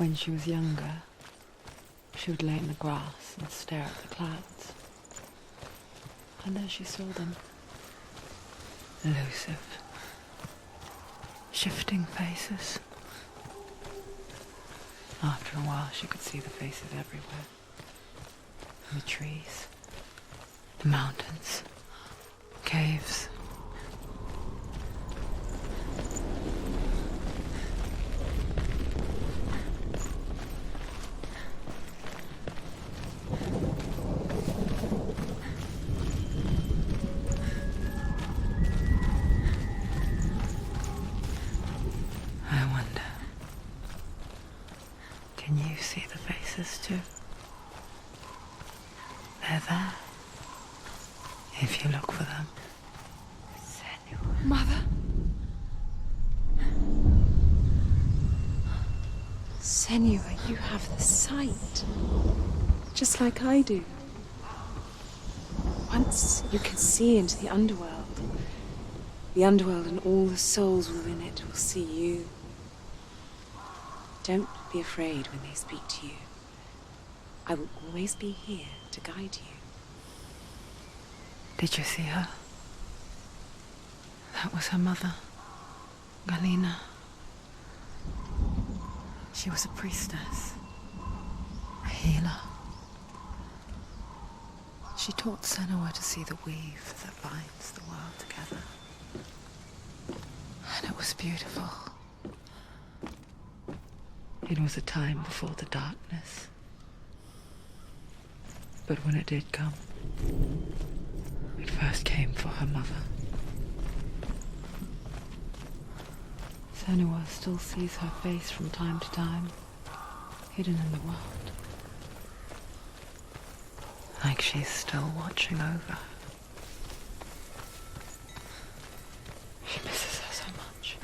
When she was younger, she would lay in the grass and stare at the clouds. And there she saw them. Elusive, shifting faces. After a while, she could see the faces everywhere. The trees, the mountains, caves. I wonder, can you see the faces too? They're there, if you look for them. Senua. Mother? Senua, you have the sight. Just like I do. Once you can see into the underworld and all the souls within it will see you. Don't be afraid when they speak to you. I will always be here to guide you. Did you see her? That was her mother, Galina. She was a priestess, a healer. She taught Senua to see the weave that binds the world together. And it was beautiful. It was a time before the darkness. But when it did come, it first came for her mother. Senua still sees her face from time to time, hidden in the world. Like she's still watching over her. She misses her so much.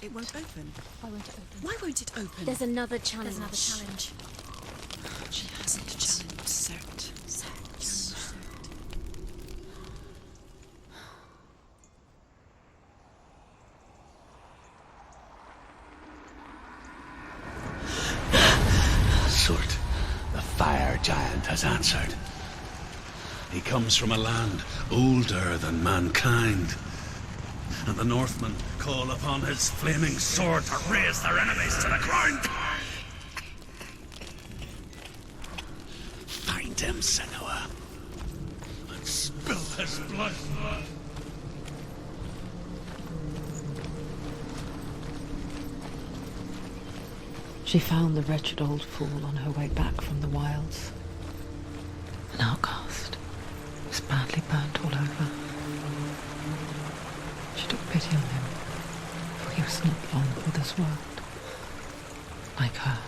It won't open. Why won't it open? Why won't it open? There's another challenge. She hasn't challenged Surt. Surt, the fire giant, has answered. He comes from a land older than mankind, and the Northmen call upon his flaming sword to raise their enemies to the ground. Find him, Senua, and spill his blood. She found the wretched old fool on her way back from the wilds. An outcast. He was badly burnt all over. She took pity on him, for he was not long for this world. Like her,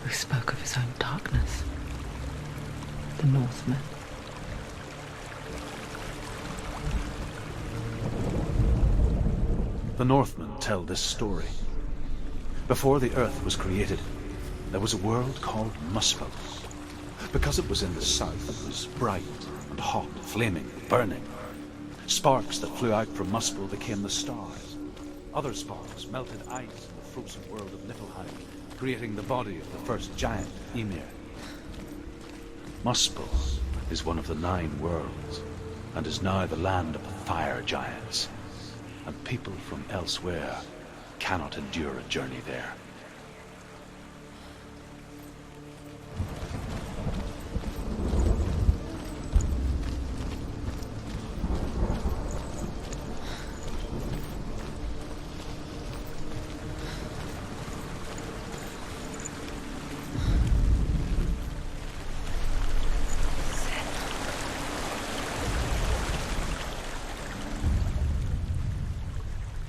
who spoke of his own darkness. The Northmen. The Northmen tell this story. Before the earth was created, there was a world called Muspel. Because it was in the south, it was bright and hot, flaming, burning. Sparks that flew out from Muspel became the stars. Other sparks melted ice in the frozen world of Niflheim, creating the body of the first giant, Ymir. Muspel is one of the 9 worlds, and is now the land of the fire giants. And people from elsewhere cannot endure a journey there.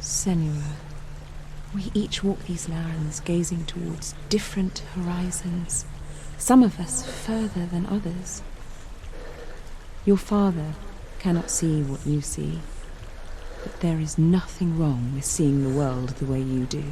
Senua, we each walk these lands gazing towards different horizons, some of us further than others. Your father cannot see what you see, but there is nothing wrong with seeing the world the way you do.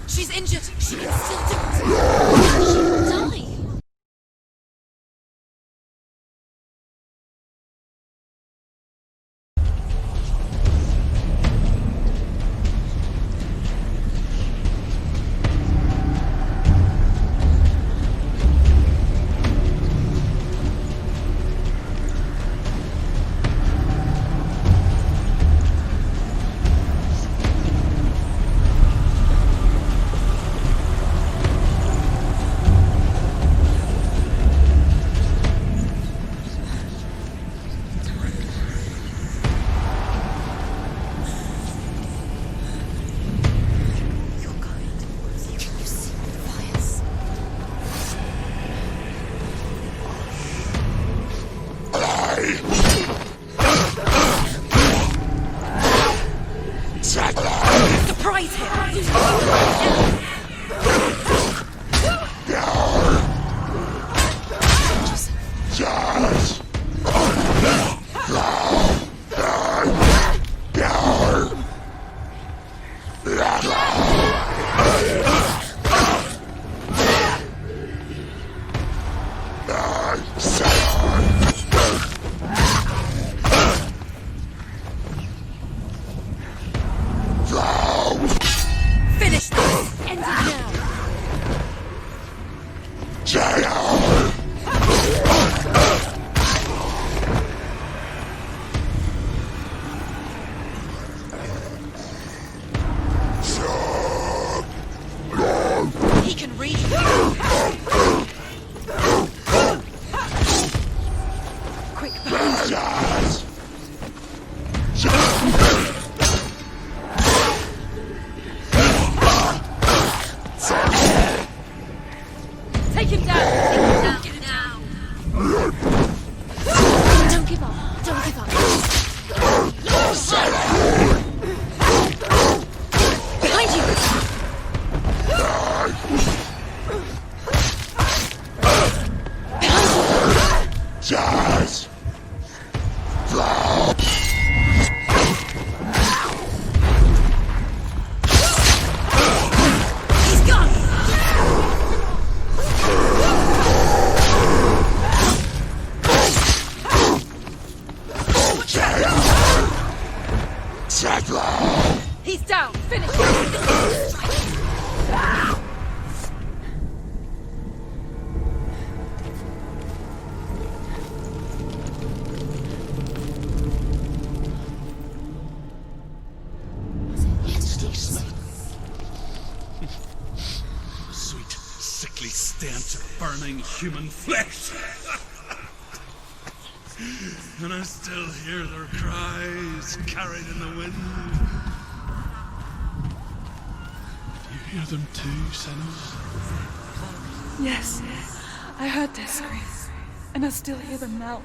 She's injured. She can still do it. He's down! Finish him! Sweet, sickly stench of burning human flesh. And I still hear their cries carried in the wind. Do you hear them too, Senua? Yes, I heard their screams, and I still hear them now.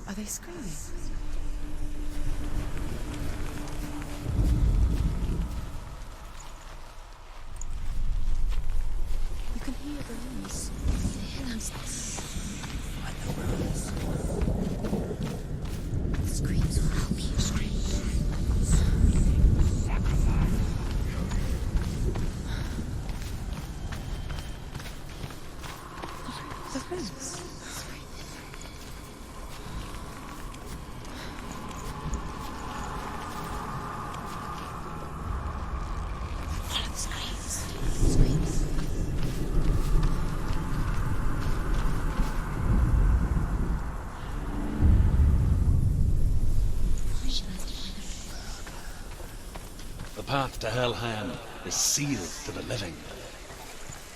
Are they screaming? You can hear the noise. Screams will help you. Screams. The roots. The path to Helheim is sealed to the living,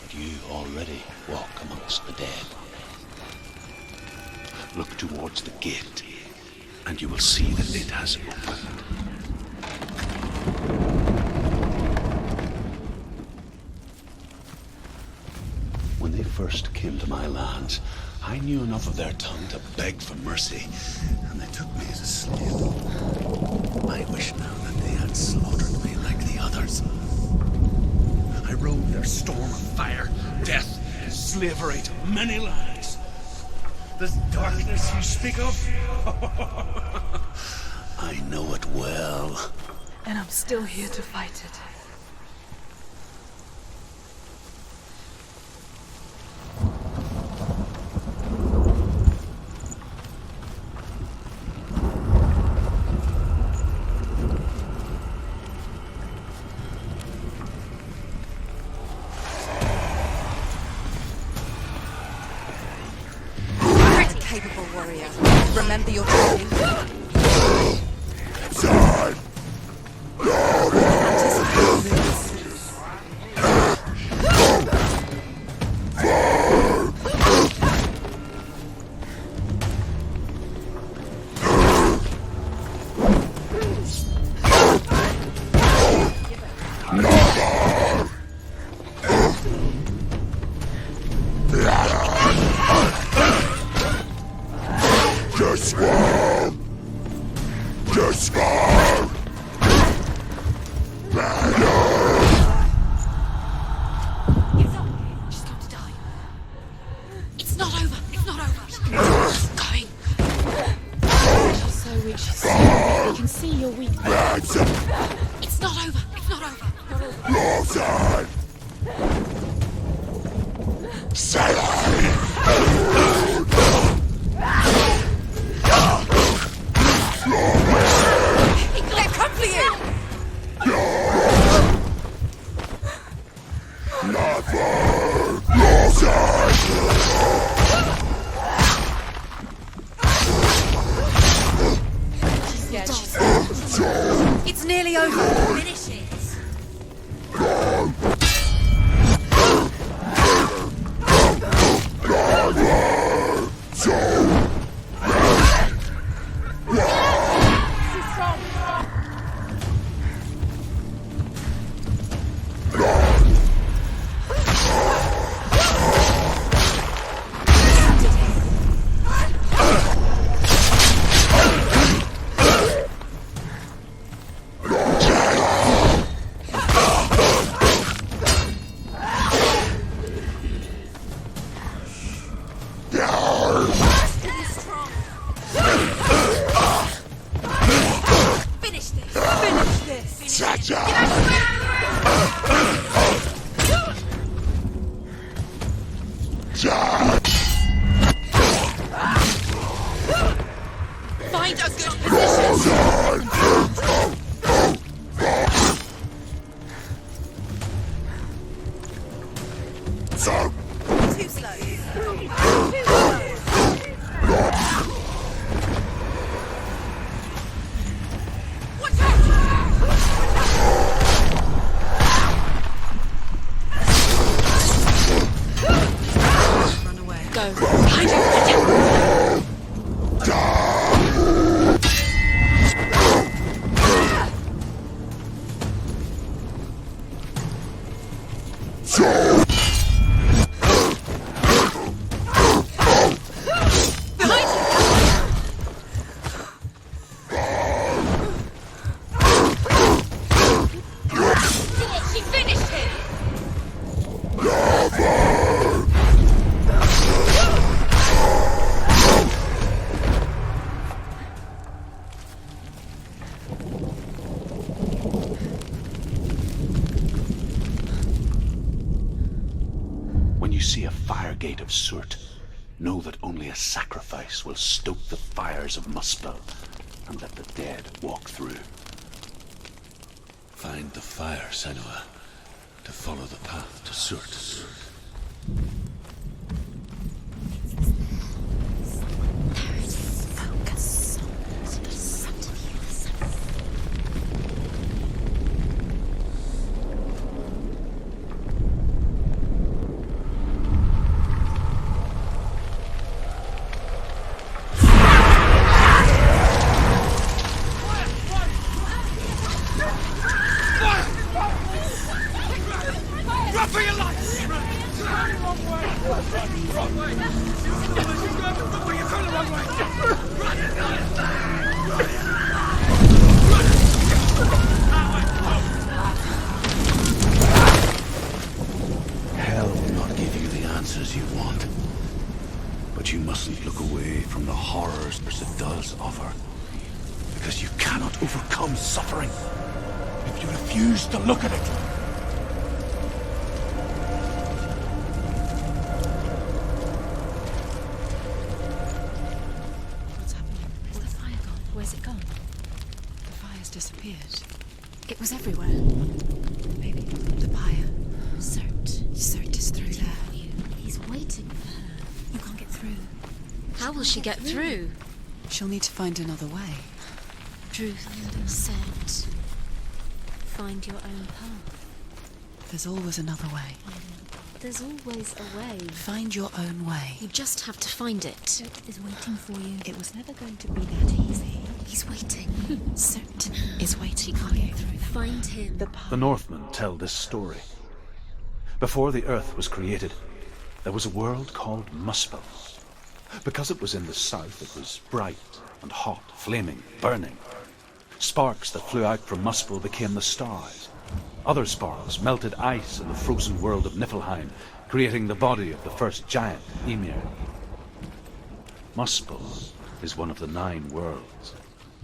but you already walk amongst the dead. Look towards the gate, and you will see that it has opened. When they first came to my lands, I knew enough of their tongue to beg for mercy, and they took me as a slave. I wish now that they had slaughtered me like the others. I rode their storm of fire, death, and slavery to many lands. This darkness you speak of, I know it well. And I'm still here to fight it. Capable warrior. Remember your training. Anticipate moves. It's nearly over. Finish it. need a good position. Too slow. Watch out! Run away. Go. Behind you! She finished him! When you see a fire gate of Surt, know that only a sacrifice will stoke the fires of Muspel and let the dead walk through. Find the fire, Senua, to follow the path to Surt. Focus on the sound of you. Run for your life! Hell will not give you the answers you want. But you mustn't look away from the horrors it does offer. Because you cannot overcome suffering if you refuse to look at it. What's happening? Is the fire gone? Where's it gone? The fire's disappeared. It was everywhere. Maybe the pyre. Surt is through there. He's waiting for her. You can't get through. How will she get through? She'll need to find another way. Truth said, find your own path. There's always another way. There's always a way. Find your own way. You just have to find it. Surt is waiting for you. It was never going to be that easy. He's waiting. Surt is waiting for you. Find him. The Northmen tell this story. Before the earth was created, there was a world called Muspel. Because it was in the south, it was bright and hot, flaming, burning. Sparks that flew out from Muspel became the stars. Other sparks melted ice in the frozen world of Niflheim, creating the body of the first giant, Ymir. Muspel is one of the 9 worlds,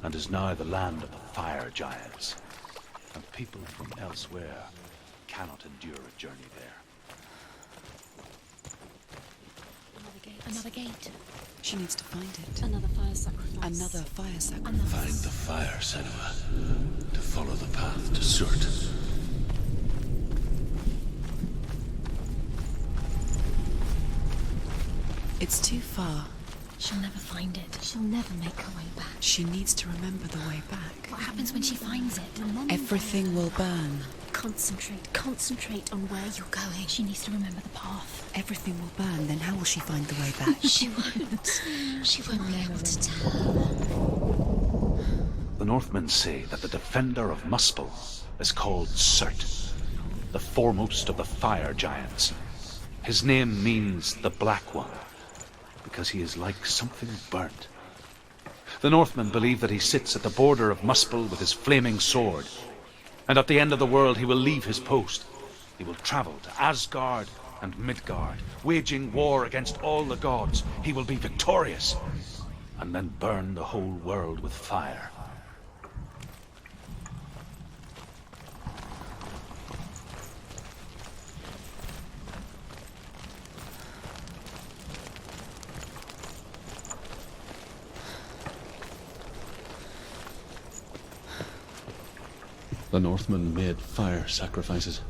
and is now the land of the fire giants. And people from elsewhere cannot endure a journey there. Another gate. She needs to find it. Another fire sacrifice. Another fire sacrifice. Find the fire, Senua, to follow the path to Surt. It's too far. She'll never find it. She'll never make her way back. She needs to remember the way back. What happens when she finds it? Everything will burn. Concentrate on where you're going. She needs to remember the path. Everything will burn, then how will she find the way back? She won't. She won't be able to tell. The Northmen say that the defender of Muspel is called Surt, the foremost of the fire giants. His name means the Black One, because he is like something burnt. The Northmen believe that he sits at the border of Muspel with his flaming sword, and at the end of the world he will leave his post. He will travel to Asgard and Midgard, waging war against all the gods. He will be victorious, and then burn the whole world with fire. The Northmen made fire sacrifices,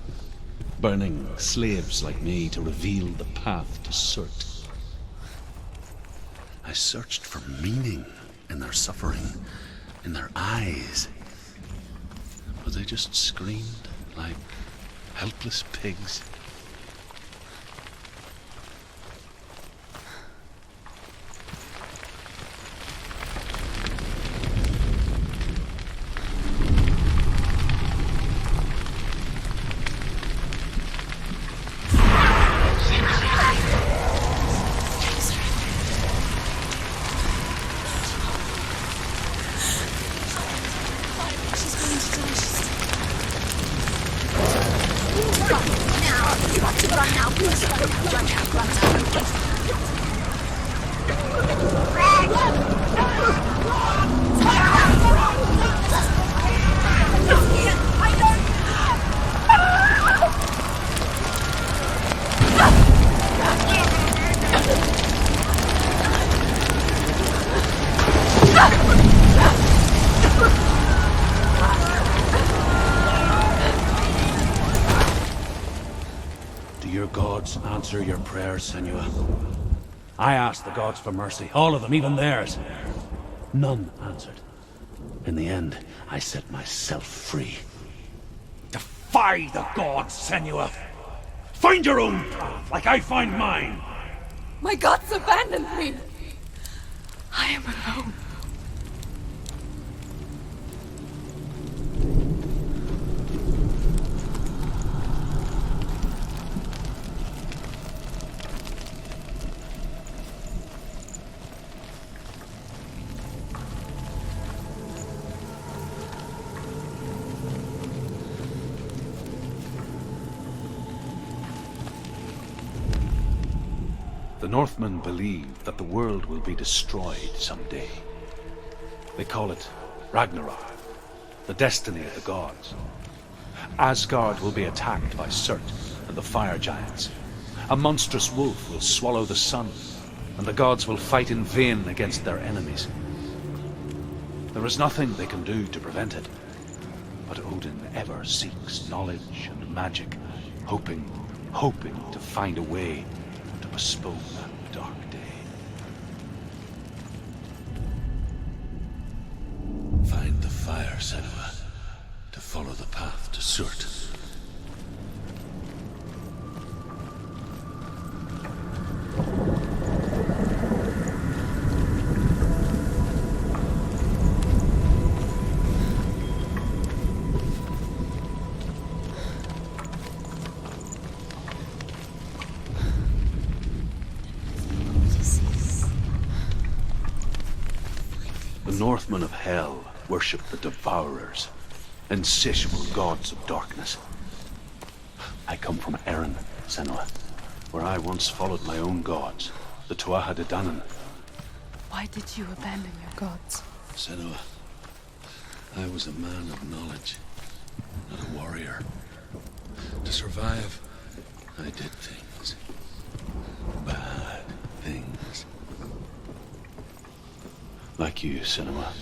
burning slaves like me to reveal the path to Surt. I searched for meaning in their suffering, in their eyes, but they just screamed like helpless pigs. Answer your prayers, Senua. I asked the gods for mercy, all of them, even theirs. None answered. In the end, I set myself free. Defy the gods, Senua! Find your own path, like I find mine! My gods abandoned me! I am alone. The Northmen believe that the world will be destroyed someday. They call it Ragnarok, the destiny of the gods. Asgard will be attacked by Surt and the fire giants. A monstrous wolf will swallow the sun, and the gods will fight in vain against their enemies. There is nothing they can do to prevent it, but Odin ever seeks knowledge and magic, hoping to find a way to postpone that dark day. Find the fire, Senua, to follow the path to Surt. The Northmen of Hell worship the Devourers, insatiable gods of darkness. I come from Erin, Senua, where I once followed my own gods, the Tuatha De Danann. Why did you abandon your gods? Senua, I was a man of knowledge, not a warrior. To survive, I did things. Bad things. Like you, Senua.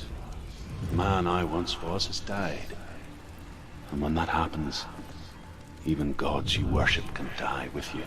The man I once was has died. And when that happens, even gods you worship can die with you.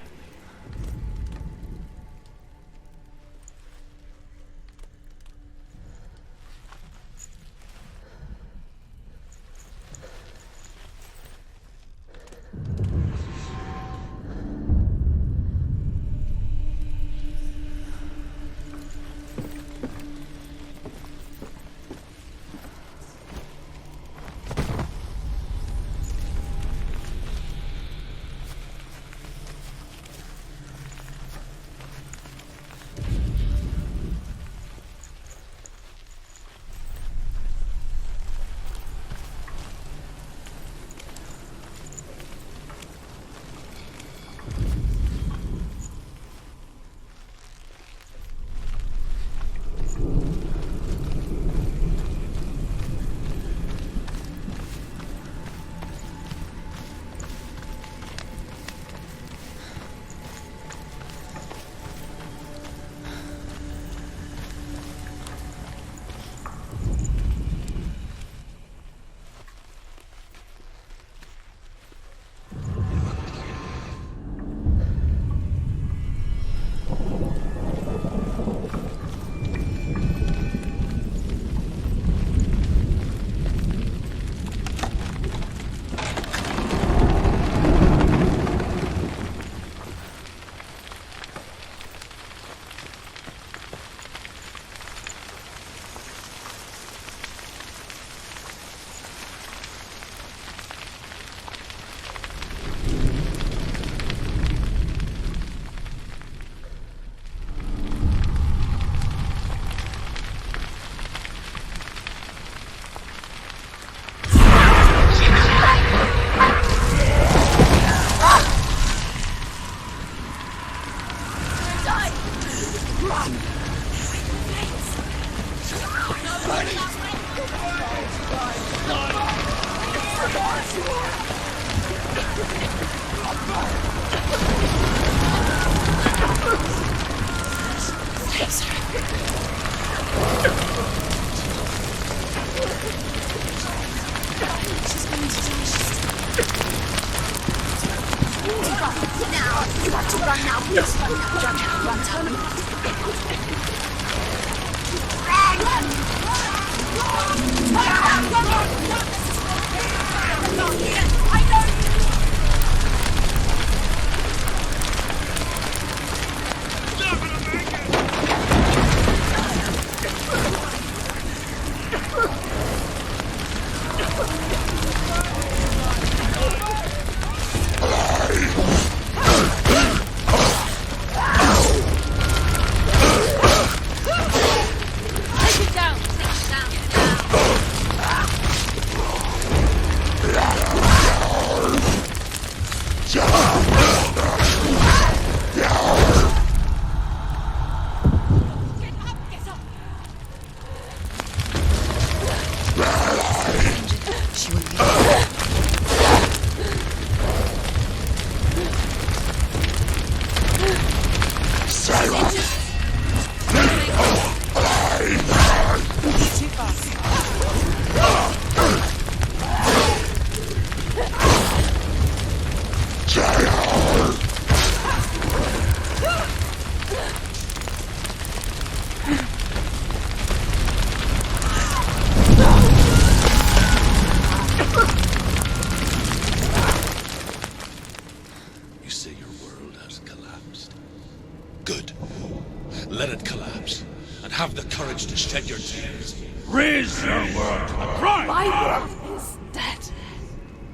Have the courage to shed your tears. Raise your world to the cry! My world is dead.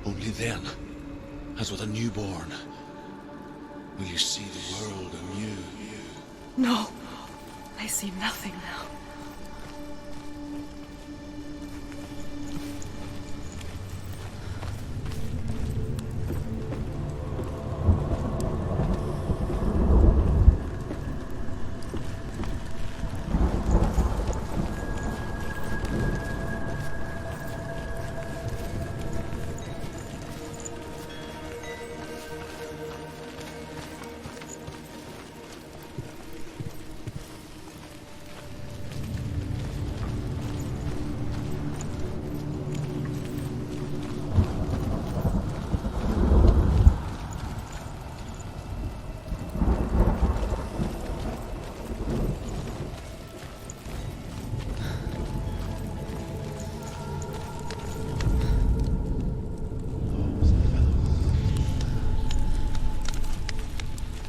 Only then, as with a newborn, will you see the world anew. No, I see nothing now.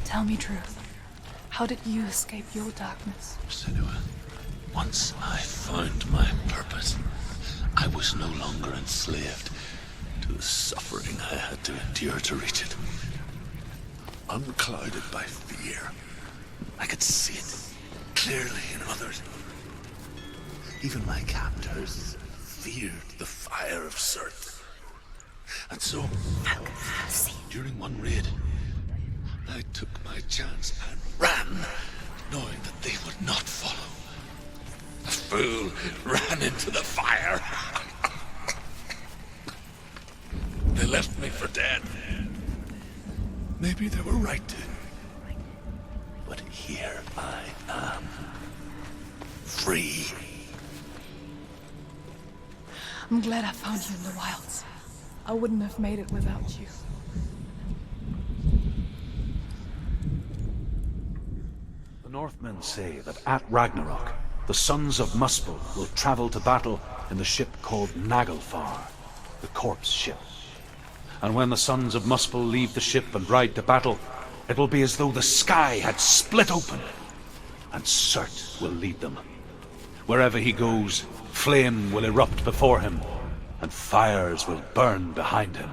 Tell me truth. How did you escape your darkness? Senua, once I found my purpose, I was no longer enslaved to the suffering I had to endure to reach it. Unclouded by fear, I could see it clearly in others. Even my captors feared the fire of Surt. And so, during one raid, I took my chance and ran, knowing that they would not follow. The fool ran into the fire. They left me for dead. Maybe they were right to. But here I am. Free. I'm glad I found you in the wilds. I wouldn't have made it without you. The Northmen say that at Ragnarok, the sons of Muspel will travel to battle in the ship called Naglfar, the corpse ship. And when the sons of Muspel leave the ship and ride to battle, it will be as though the sky had split open, and Surt will lead them. Wherever he goes, flame will erupt before him, and fires will burn behind him.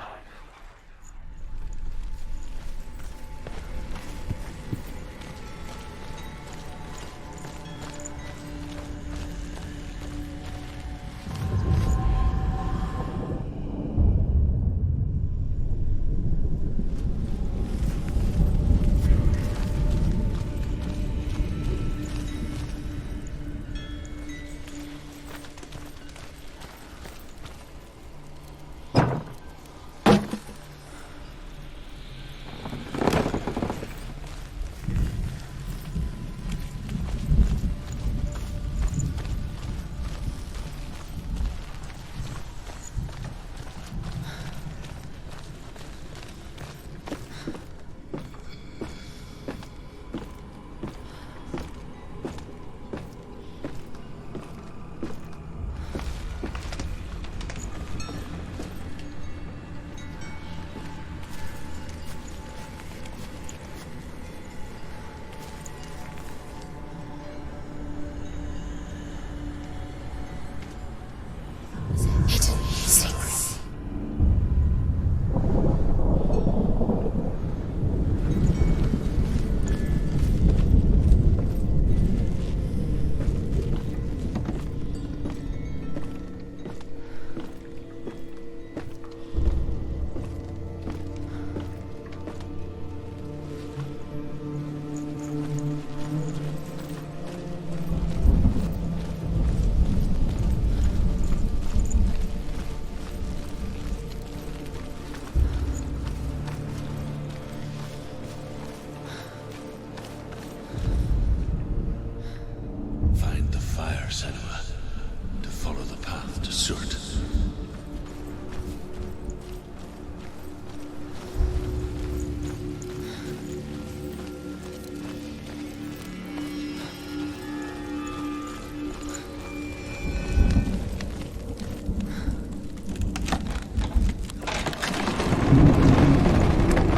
Surt.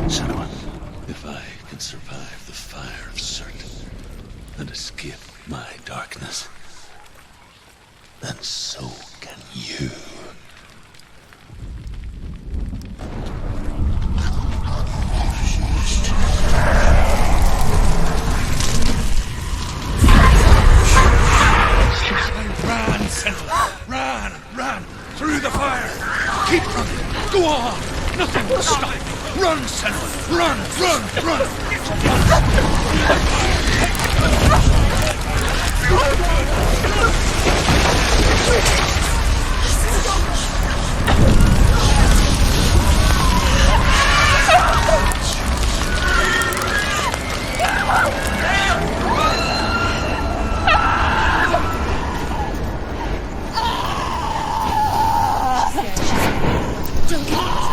Senua, if I can survive the fire of Surt and escape my darkness, then so can you. Run, Senua! Run! Through the fire! Keep running! Go on! Nothing will stop you! Run, Senua! Run!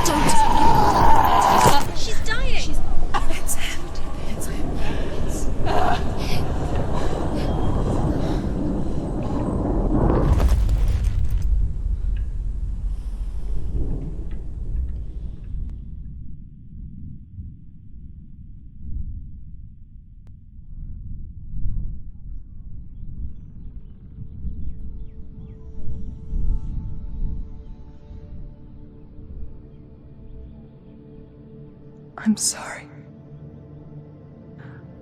Don't. She's dying. It's him. I'm sorry.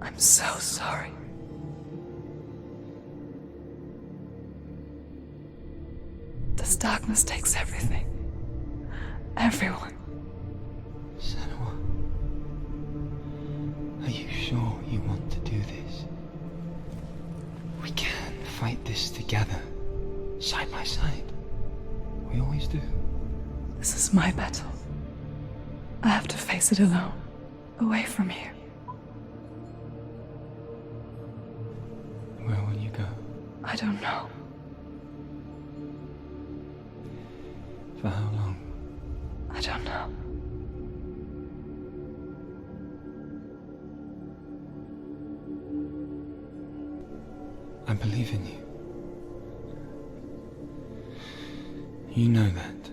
I'm so sorry. This darkness takes everything. Everyone. Senua, are you sure you want to do this? We can fight this together, side by side. We always do. This is my battle. I have to face it alone, away from here. Where will you go? I don't know. For how long? I don't know. I believe in you. You know that.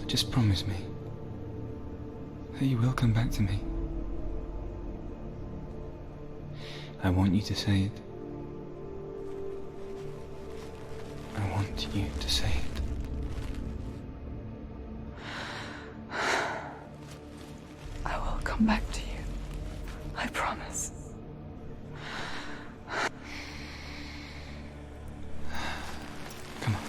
Just promise me that you will come back to me. I want you to say it. I want you to say it. I will come back to you. I promise. Come on.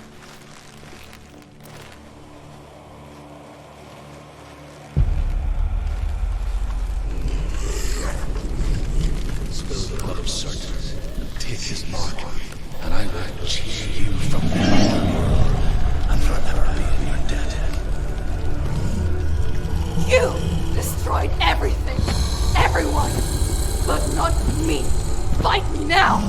Spill the blood of Surt and take his mark, and I will change you from the world and forever be in your debt. You destroyed everything, everyone, but not me. Fight me now!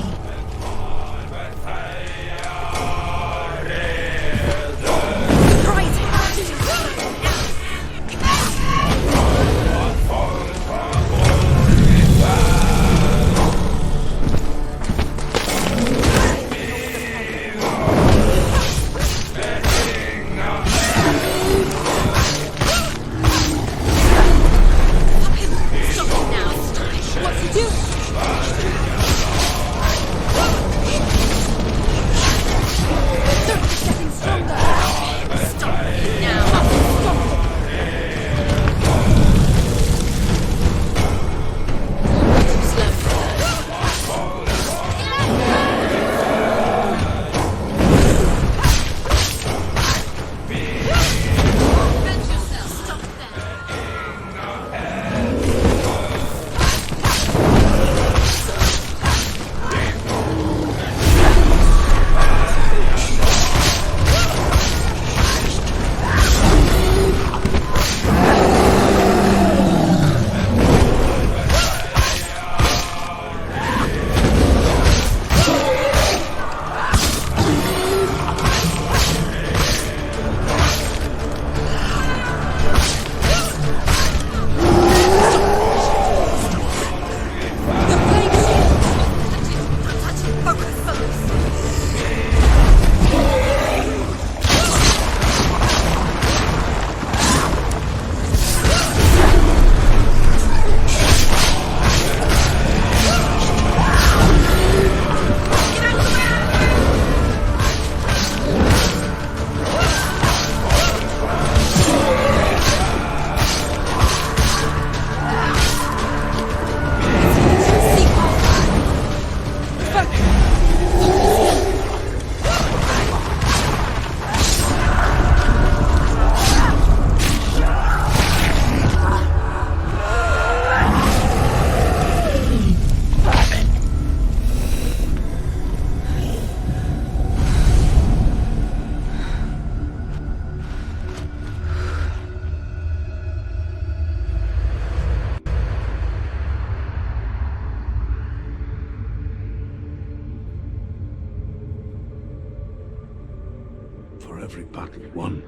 For every battle won,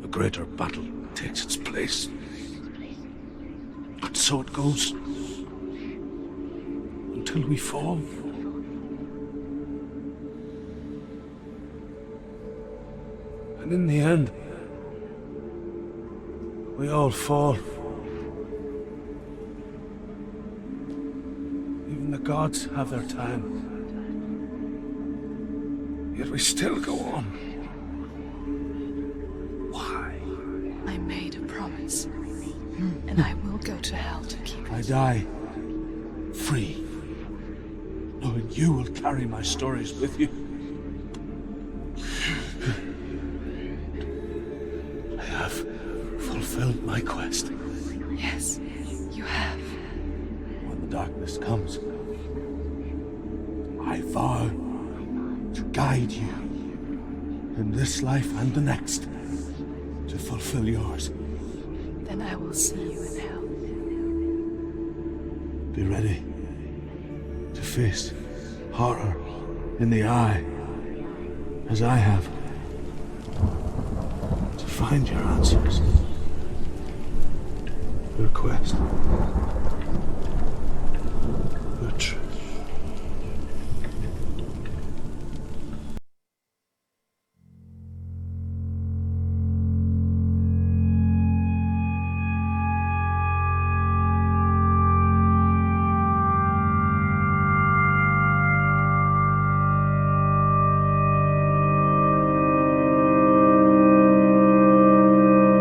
a greater battle takes its place. And so it goes. Until we fall. And in the end, we all fall. Even the gods have their time. Yet we still go on. Why? I made a promise. And I will go to hell to keep it. I die free, knowing you will carry my stories with you. I have fulfilled my quest. Yes, you have. When the darkness comes, I vow to guide you in this life and the next to fulfill yours. Then I will see you in hell. Be ready to face horror in the eye, as I have, to find your answers, your quest, your truth.